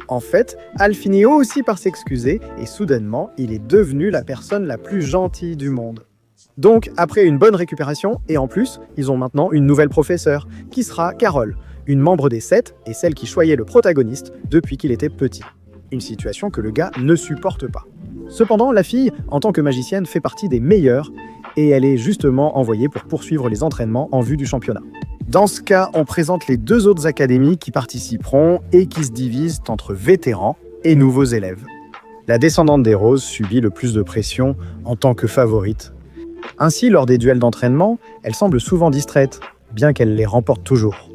En fait, Hal finit aussi par s'excuser et soudainement, il est devenu la personne la plus gentille du monde. Donc, après une bonne récupération, et en plus, ils ont maintenant une nouvelle professeure, qui sera Carole, une membre des 7 et celle qui choyait le protagoniste depuis qu'il était petit. Une situation que le gars ne supporte pas. Cependant, la fille, en tant que magicienne, fait partie des meilleures, et elle est justement envoyée pour poursuivre les entraînements en vue du championnat. Dans ce cas, on présente les 2 autres académies qui participeront et qui se divisent entre vétérans et nouveaux élèves. La descendante des Roses subit le plus de pression en tant que favorite. Ainsi, lors des duels d'entraînement, elle semble souvent distraite, bien qu'elle les remporte toujours.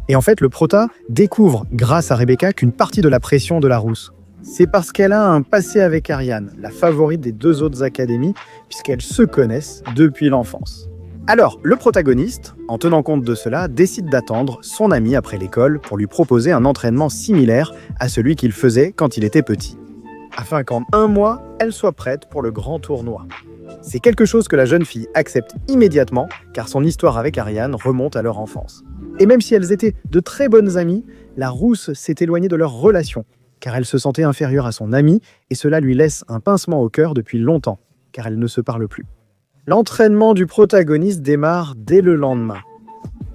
Et en fait, le prota découvre, grâce à Rebecca, qu'une partie de la pression de la rousse. C'est parce qu'elle a un passé avec Ariane, la favorite des 2 autres académies, puisqu'elles se connaissent depuis l'enfance. Alors, le protagoniste, en tenant compte de cela, décide d'attendre son ami après l'école pour lui proposer un entraînement similaire à celui qu'il faisait quand il était petit, afin qu'en 1 mois, elle soit prête pour le grand tournoi. C'est quelque chose que la jeune fille accepte immédiatement, car son histoire avec Ariane remonte à leur enfance. Et même si elles étaient de très bonnes amies, la rousse s'est éloignée de leur relation, car elle se sentait inférieure à son amie, et cela lui laisse un pincement au cœur depuis longtemps, car elles ne se parlent plus. L'entraînement du protagoniste démarre dès le lendemain.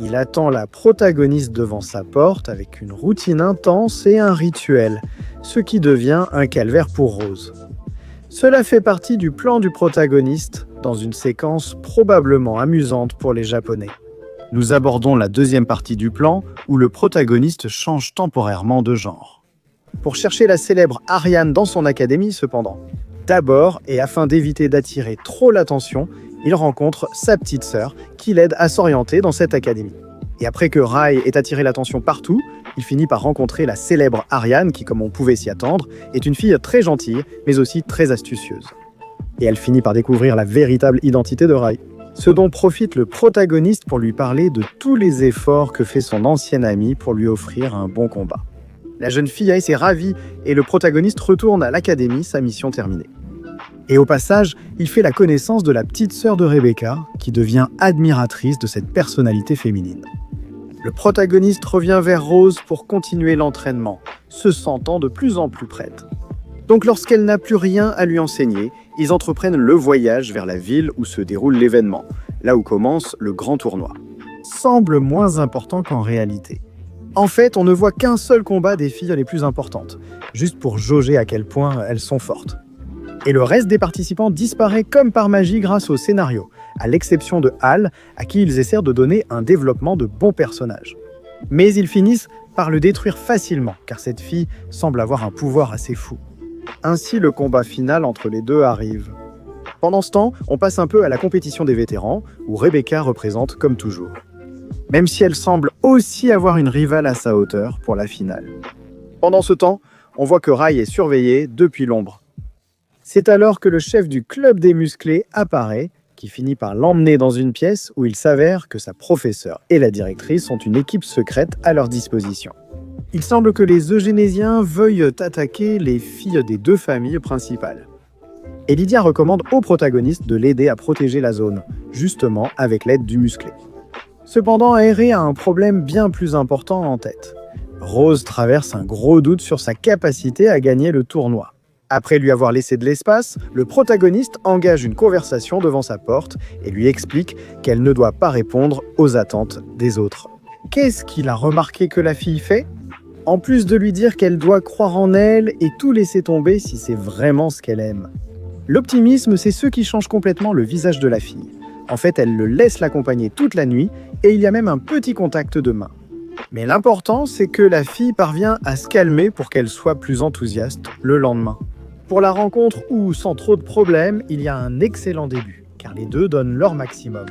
Il attend la protagoniste devant sa porte avec une routine intense et un rituel, ce qui devient un calvaire pour Rose. Cela fait partie du plan du protagoniste, dans une séquence probablement amusante pour les Japonais. Nous abordons la 2e partie du plan, où le protagoniste change temporairement de genre. Pour chercher la célèbre Ariane dans son académie, cependant. D'abord, et afin d'éviter d'attirer trop l'attention, il rencontre sa petite sœur, qui l'aide à s'orienter dans cette académie. Et après que Rai ait attiré l'attention partout, il finit par rencontrer la célèbre Ariane, qui, comme on pouvait s'y attendre, est une fille très gentille, mais aussi très astucieuse. Et elle finit par découvrir la véritable identité de Rai. Ce dont profite le protagoniste pour lui parler de tous les efforts que fait son ancienne amie pour lui offrir un bon combat. La jeune fille est ravie et le protagoniste retourne à l'académie, sa mission terminée. Et au passage, il fait la connaissance de la petite sœur de Rebecca, qui devient admiratrice de cette personnalité féminine. Le protagoniste revient vers Rose pour continuer l'entraînement, se sentant de plus en plus prête. Donc lorsqu'elle n'a plus rien à lui enseigner, ils entreprennent le voyage vers la ville où se déroule l'événement, là où commence le grand tournoi. Semble moins important qu'en réalité. En fait, on ne voit qu'un seul combat des filles les plus importantes, juste pour jauger à quel point elles sont fortes. Et le reste des participants disparaît comme par magie grâce au scénario, à l'exception de Hal, à qui ils essaient de donner un développement de bons personnages. Mais ils finissent par le détruire facilement, car cette fille semble avoir un pouvoir assez fou. Ainsi, le combat final entre les deux arrive. Pendant ce temps, on passe un peu à la compétition des vétérans, où Rebecca représente comme toujours. Même si elle semble aussi avoir une rivale à sa hauteur pour la finale. Pendant ce temps, on voit que Rai est surveillé depuis l'ombre. C'est alors que le chef du club des musclés apparaît, qui finit par l'emmener dans une pièce où il s'avère que sa professeure et la directrice ont une équipe secrète à leur disposition. Il semble que les eugénésiens veuillent attaquer les filles des 2 familles principales. Et Lydia recommande au protagoniste de l'aider à protéger la zone, justement avec l'aide du musclé. Cependant, Aéré a un problème bien plus important en tête. Rose traverse un gros doute sur sa capacité à gagner le tournoi. Après lui avoir laissé de l'espace, le protagoniste engage une conversation devant sa porte et lui explique qu'elle ne doit pas répondre aux attentes des autres. Qu'est-ce qu'il a remarqué que la fille fait ? En plus de lui dire qu'elle doit croire en elle et tout laisser tomber si c'est vraiment ce qu'elle aime. L'optimisme, c'est ce qui change complètement le visage de la fille. En fait, elle le laisse l'accompagner toute la nuit et il y a même un petit contact de main. Mais l'important, c'est que la fille parvient à se calmer pour qu'elle soit plus enthousiaste le lendemain. Pour la rencontre où, sans trop de problèmes, il y a un excellent début, car les deux donnent leur maximum.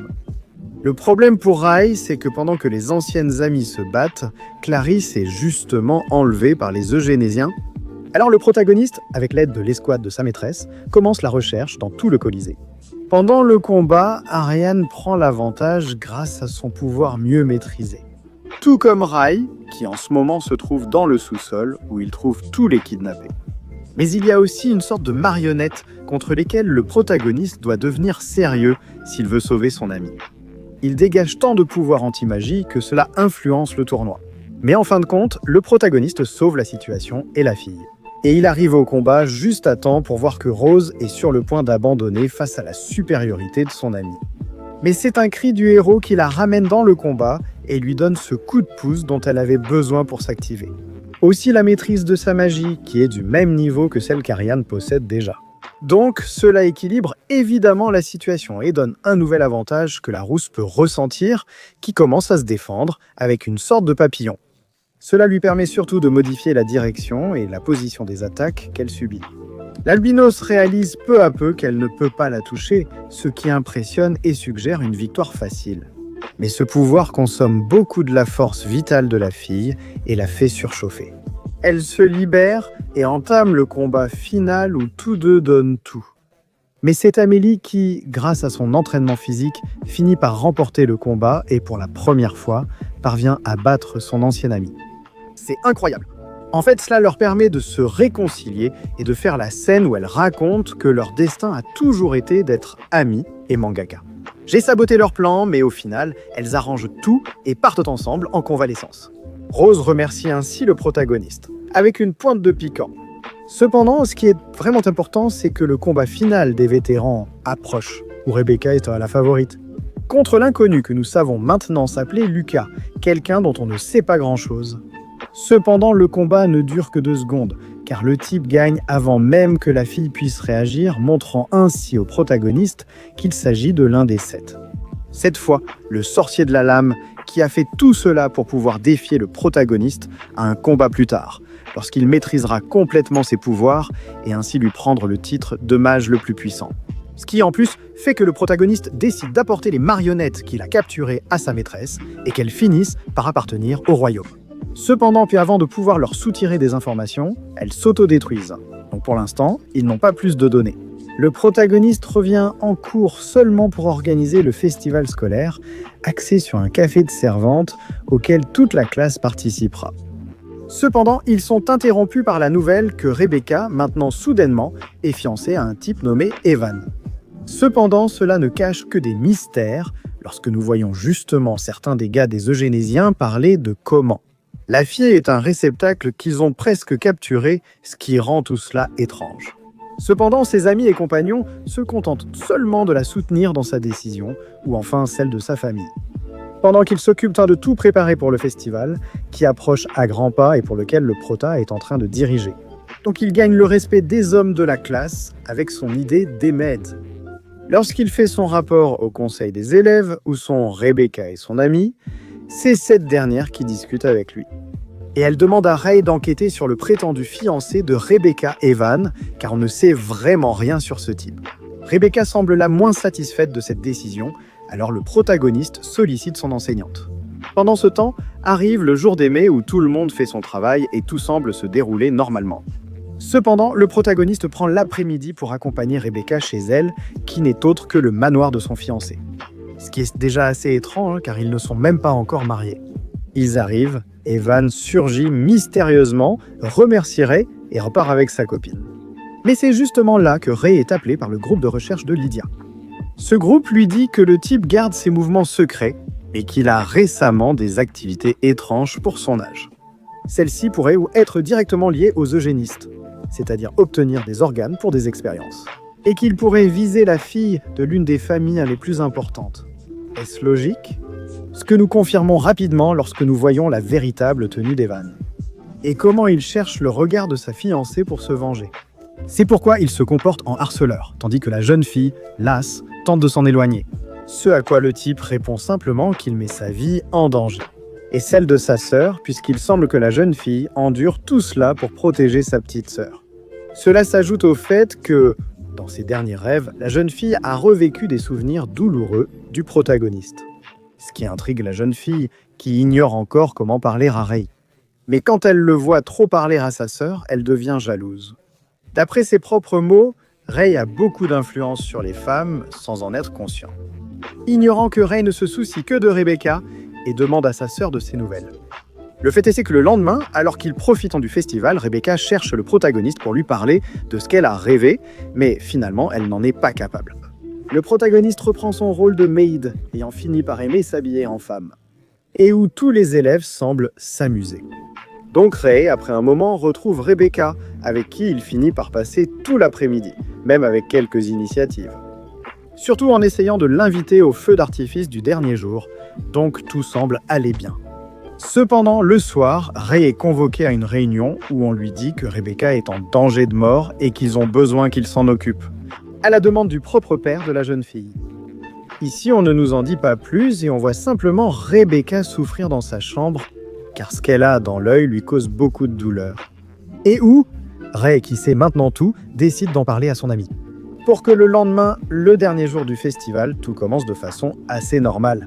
Le problème pour Rai, c'est que pendant que les anciennes amies se battent, Clarisse est justement enlevée par les eugénésiens. Alors le protagoniste, avec l'aide de l'escouade de sa maîtresse, commence la recherche dans tout le Colisée. Pendant le combat, Ariane prend l'avantage grâce à son pouvoir mieux maîtrisé. Tout comme Rai, qui en ce moment se trouve dans le sous-sol où il trouve tous les kidnappés. Mais il y a aussi une sorte de marionnettes contre lesquelles le protagoniste doit devenir sérieux s'il veut sauver son ami. Il dégage tant de pouvoir anti-magie que cela influence le tournoi. Mais en fin de compte, le protagoniste sauve la situation et la fille. Et il arrive au combat juste à temps pour voir que Rose est sur le point d'abandonner face à la supériorité de son ami. Mais c'est un cri du héros qui la ramène dans le combat et lui donne ce coup de pouce dont elle avait besoin pour s'activer. Aussi la maîtrise de sa magie, qui est du même niveau que celle qu'Ariane possède déjà. Donc, cela équilibre évidemment la situation et donne un nouvel avantage que la rousse peut ressentir, qui commence à se défendre avec une sorte de papillon. Cela lui permet surtout de modifier la direction et la position des attaques qu'elle subit. L'albinos réalise peu à peu qu'elle ne peut pas la toucher, ce qui impressionne et suggère une victoire facile. Mais ce pouvoir consomme beaucoup de la force vitale de la fille et la fait surchauffer. Elle se libère et entame le combat final où tous deux donnent tout. Mais c'est Amélie qui, grâce à son entraînement physique, finit par remporter le combat et pour la première fois, parvient à battre son ancien ami. C'est incroyable. En fait, cela leur permet de se réconcilier et de faire la scène où elles racontent que leur destin a toujours été d'être amies et mangaka. J'ai saboté leur plan, mais au final, elles arrangent tout et partent ensemble en convalescence. Rose remercie ainsi le protagoniste, avec une pointe de piquant. Cependant, ce qui est vraiment important, c'est que le combat final des vétérans approche, où Rebecca est la favorite. Contre l'inconnu que nous savons maintenant s'appeler Lucas, quelqu'un dont on ne sait pas grand-chose. Cependant, le combat ne dure que 2 secondes, car le type gagne avant même que la fille puisse réagir, montrant ainsi au protagoniste qu'il s'agit de l'un des 7. Cette fois, le sorcier de la lame, qui a fait tout cela pour pouvoir défier le protagoniste, a un combat plus tard, lorsqu'il maîtrisera complètement ses pouvoirs et ainsi lui prendre le titre de mage le plus puissant. Ce qui en plus fait que le protagoniste décide d'apporter les marionnettes qu'il a capturées à sa maîtresse et qu'elles finissent par appartenir au royaume. Cependant, puis avant de pouvoir leur soutirer des informations, elles s'autodétruisent. Donc pour l'instant, ils n'ont pas plus de données. Le protagoniste revient en cours seulement pour organiser le festival scolaire, axé sur un café de servante auquel toute la classe participera. Cependant, ils sont interrompus par la nouvelle que Rebecca, maintenant soudainement, est fiancée à un type nommé Evan. Cependant, cela ne cache que des mystères lorsque nous voyons justement certains des gars des Eugénésiens parler de comment. La fille est un réceptacle qu'ils ont presque capturé, ce qui rend tout cela étrange. Cependant, ses amis et compagnons se contentent seulement de la soutenir dans sa décision, ou enfin celle de sa famille. Pendant qu'ils s'occupent de tout préparer pour le festival, qui approche à grands pas et pour lequel le prota est en train de diriger. Donc il gagne le respect des hommes de la classe avec son idée d'émède. Lorsqu'il fait son rapport au conseil des élèves, où sont Rebecca et son amie, c'est cette dernière qui discute avec lui. Et elle demande à Ray d'enquêter sur le prétendu fiancé de Rebecca, Evan, car on ne sait vraiment rien sur ce type. Rebecca semble la moins satisfaite de cette décision, alors le protagoniste sollicite son enseignante. Pendant ce temps, arrive le jour des mets où tout le monde fait son travail et tout semble se dérouler normalement. Cependant, le protagoniste prend l'après-midi pour accompagner Rebecca chez elle, qui n'est autre que le manoir de son fiancé. Ce qui est déjà assez étrange, car ils ne sont même pas encore mariés. Ils arrivent, Evan surgit mystérieusement, remercie Ray et repart avec sa copine. Mais c'est justement là que Ray est appelé par le groupe de recherche de Lydia. Ce groupe lui dit que le type garde ses mouvements secrets et qu'il a récemment des activités étranges pour son âge. Celles-ci pourraient être directement liées aux eugénistes, c'est-à-dire obtenir des organes pour des expériences. Et qu'il pourrait viser la fille de l'une des familles les plus importantes. Est-ce logique ? Ce que nous confirmons rapidement lorsque nous voyons la véritable tenue d'Evan. Et comment il cherche le regard de sa fiancée pour se venger. C'est pourquoi il se comporte en harceleur, tandis que la jeune fille, lasse, tente de s'en éloigner. Ce à quoi le type répond simplement qu'il met sa vie en danger. Et celle de sa sœur, puisqu'il semble que la jeune fille endure tout cela pour protéger sa petite sœur. Cela s'ajoute au fait que, dans ses derniers rêves, la jeune fille a revécu des souvenirs douloureux du protagoniste. Ce qui intrigue la jeune fille, qui ignore encore comment parler à Ray. Mais quand elle le voit trop parler à sa sœur, elle devient jalouse. D'après ses propres mots, Ray a beaucoup d'influence sur les femmes sans en être conscient. Ignorant que Ray ne se soucie que de Rebecca et demande à sa sœur de ses nouvelles. Le fait est que le lendemain, alors qu'ils profitent du festival, Rebecca cherche le protagoniste pour lui parler de ce qu'elle a rêvé, mais finalement, elle n'en est pas capable. Le protagoniste reprend son rôle de maid, ayant fini par aimer s'habiller en femme, et où tous les élèves semblent s'amuser. Donc Ray, après un moment, retrouve Rebecca, avec qui il finit par passer tout l'après-midi, même avec quelques initiatives. Surtout en essayant de l'inviter au feu d'artifice du dernier jour, donc tout semble aller bien. Cependant, le soir, Ray est convoqué à une réunion où on lui dit que Rebecca est en danger de mort et qu'ils ont besoin qu'il s'en occupe, à la demande du propre père de la jeune fille. Ici, on ne nous en dit pas plus et on voit simplement Rebecca souffrir dans sa chambre, car ce qu'elle a dans l'œil lui cause beaucoup de douleur. Et où Ray, qui sait maintenant tout, décide d'en parler à son ami. Pour que le lendemain, le dernier jour du festival, tout commence de façon assez normale.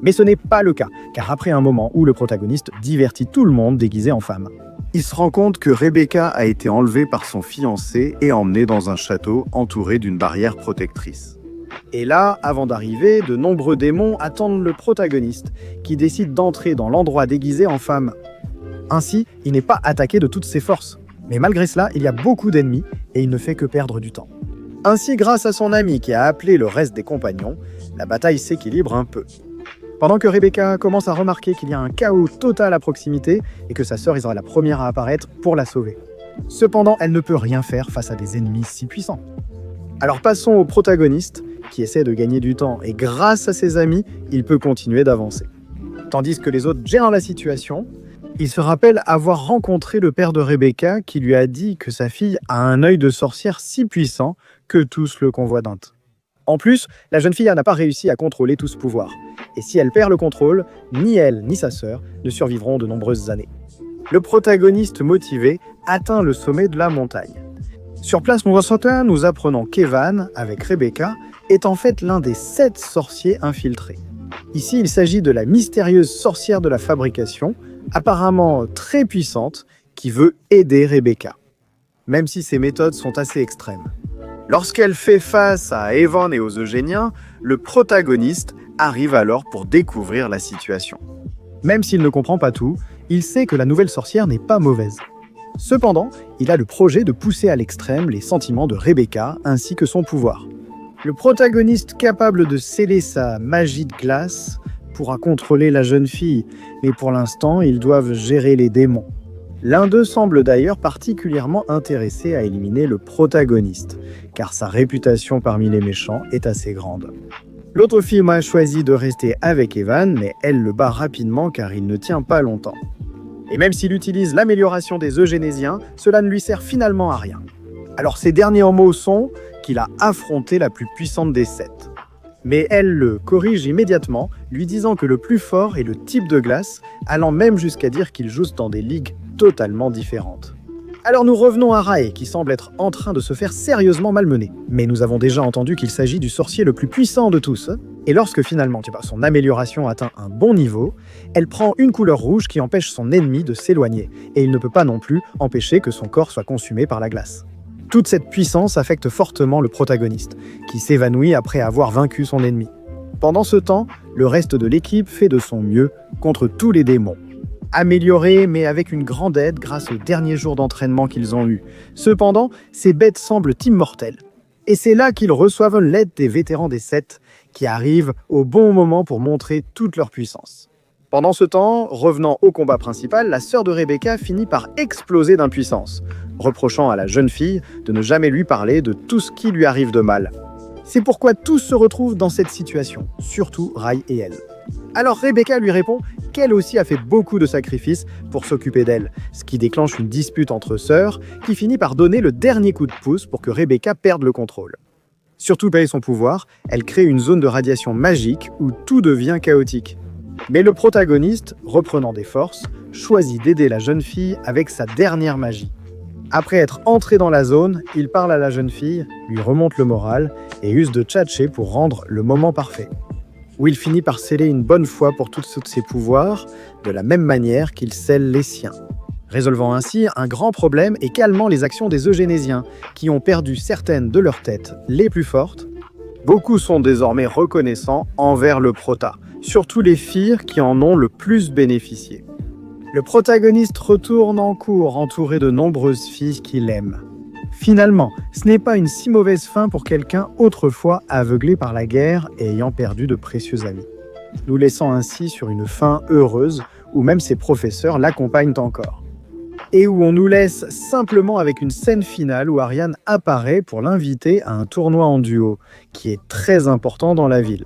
Mais ce n'est pas le cas, car après un moment où le protagoniste divertit tout le monde déguisé en femme, il se rend compte que Rebecca a été enlevée par son fiancé et emmenée dans un château entouré d'une barrière protectrice. Et là, avant d'arriver, de nombreux démons attendent le protagoniste, qui décide d'entrer dans l'endroit déguisé en femme. Ainsi, il n'est pas attaqué de toutes ses forces. Mais malgré cela, il y a beaucoup d'ennemis et il ne fait que perdre du temps. Ainsi, grâce à son ami qui a appelé le reste des compagnons, la bataille s'équilibre un peu. Pendant que Rebecca commence à remarquer qu'il y a un chaos total à proximité et que sa sœur sera la première à apparaître pour la sauver. Cependant, elle ne peut rien faire face à des ennemis si puissants. Alors passons au protagoniste qui essaie de gagner du temps et grâce à ses amis, il peut continuer d'avancer. Tandis que les autres gèrent la situation, il se rappelle avoir rencontré le père de Rebecca qui lui a dit que sa fille a un œil de sorcière si puissant que tous le convoitent. En plus, la jeune fille n'a pas réussi à contrôler tout ce pouvoir. Et si elle perd le contrôle, ni elle ni sa sœur ne survivront de nombreuses années. Le protagoniste motivé atteint le sommet de la montagne. Sur place, nous apprenons qu'Evan, avec Rebecca, est en fait l'un des 7 sorciers infiltrés. Ici, il s'agit de la mystérieuse sorcière de la fabrication, apparemment très puissante, qui veut aider Rebecca. Même si ses méthodes sont assez extrêmes. Lorsqu'elle fait face à Evan et aux Eugéniens, le protagoniste arrive alors pour découvrir la situation. Même s'il ne comprend pas tout, il sait que la nouvelle sorcière n'est pas mauvaise. Cependant, il a le projet de pousser à l'extrême les sentiments de Rebecca ainsi que son pouvoir. Le protagoniste capable de sceller sa magie de glace pourra contrôler la jeune fille, mais pour l'instant, ils doivent gérer les démons. L'un d'eux semble d'ailleurs particulièrement intéressé à éliminer le protagoniste, car sa réputation parmi les méchants est assez grande. L'autre fille a choisi de rester avec Evan, mais elle le bat rapidement car il ne tient pas longtemps. Et même s'il utilise l'amélioration des Eugénésiens, cela ne lui sert finalement à rien. Alors ses derniers mots sont qu'il a affronté la plus puissante des 7. Mais elle le corrige immédiatement, lui disant que le plus fort est le type de glace, allant même jusqu'à dire qu'ils jouent dans des ligues totalement différentes. Alors nous revenons à Ray, qui semble être en train de se faire sérieusement malmener. Mais nous avons déjà entendu qu'il s'agit du sorcier le plus puissant de tous. Et lorsque finalement son amélioration atteint un bon niveau, elle prend une couleur rouge qui empêche son ennemi de s'éloigner. Et il ne peut pas non plus empêcher que son corps soit consumé par la glace. Toute cette puissance affecte fortement le protagoniste, qui s'évanouit après avoir vaincu son ennemi. Pendant ce temps, le reste de l'équipe fait de son mieux contre tous les démons. Améliorés, mais avec une grande aide grâce aux derniers jours d'entraînement qu'ils ont eus. Cependant, ces bêtes semblent immortelles. Et c'est là qu'ils reçoivent l'aide des vétérans des 7, qui arrivent au bon moment pour montrer toute leur puissance. Pendant ce temps, revenant au combat principal, la sœur de Rebecca finit par exploser d'impuissance, reprochant à la jeune fille de ne jamais lui parler de tout ce qui lui arrive de mal. C'est pourquoi tous se retrouvent dans cette situation, surtout Ray et elle. Alors Rebecca lui répond qu'elle aussi a fait beaucoup de sacrifices pour s'occuper d'elle, ce qui déclenche une dispute entre sœurs qui finit par donner le dernier coup de pouce pour que Rebecca perde le contrôle. Surtout payer son pouvoir, elle crée une zone de radiation magique où tout devient chaotique. Mais le protagoniste, reprenant des forces, choisit d'aider la jeune fille avec sa dernière magie. Après être entré dans la zone, il parle à la jeune fille, lui remonte le moral et use de tchatcher pour rendre le moment parfait. Où il finit par sceller une bonne fois pour tous ses pouvoirs, de la même manière qu'il scelle les siens. Résolvant ainsi un grand problème et calmant les actions des Eugénésiens, qui ont perdu certaines de leurs têtes les plus fortes. Beaucoup sont désormais reconnaissants envers le prota, surtout les filles qui en ont le plus bénéficié. Le protagoniste retourne en cour entouré de nombreuses filles qui l'aiment. Finalement, ce n'est pas une si mauvaise fin pour quelqu'un autrefois aveuglé par la guerre et ayant perdu de précieux amis. Nous laissant ainsi sur une fin heureuse où même ses professeurs l'accompagnent encore. et où on nous laisse simplement avec une scène finale où Ariane apparaît pour l'inviter à un tournoi en duo, qui est très important dans la ville,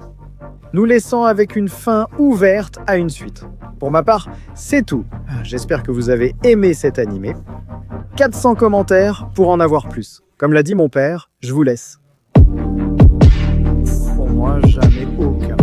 nous laissant avec une fin ouverte à une suite. Pour ma part, c'est tout. J'espère que vous avez aimé cet animé. 400 commentaires pour en avoir plus. Comme l'a dit mon père, je vous laisse. Pour moi, jamais aucun.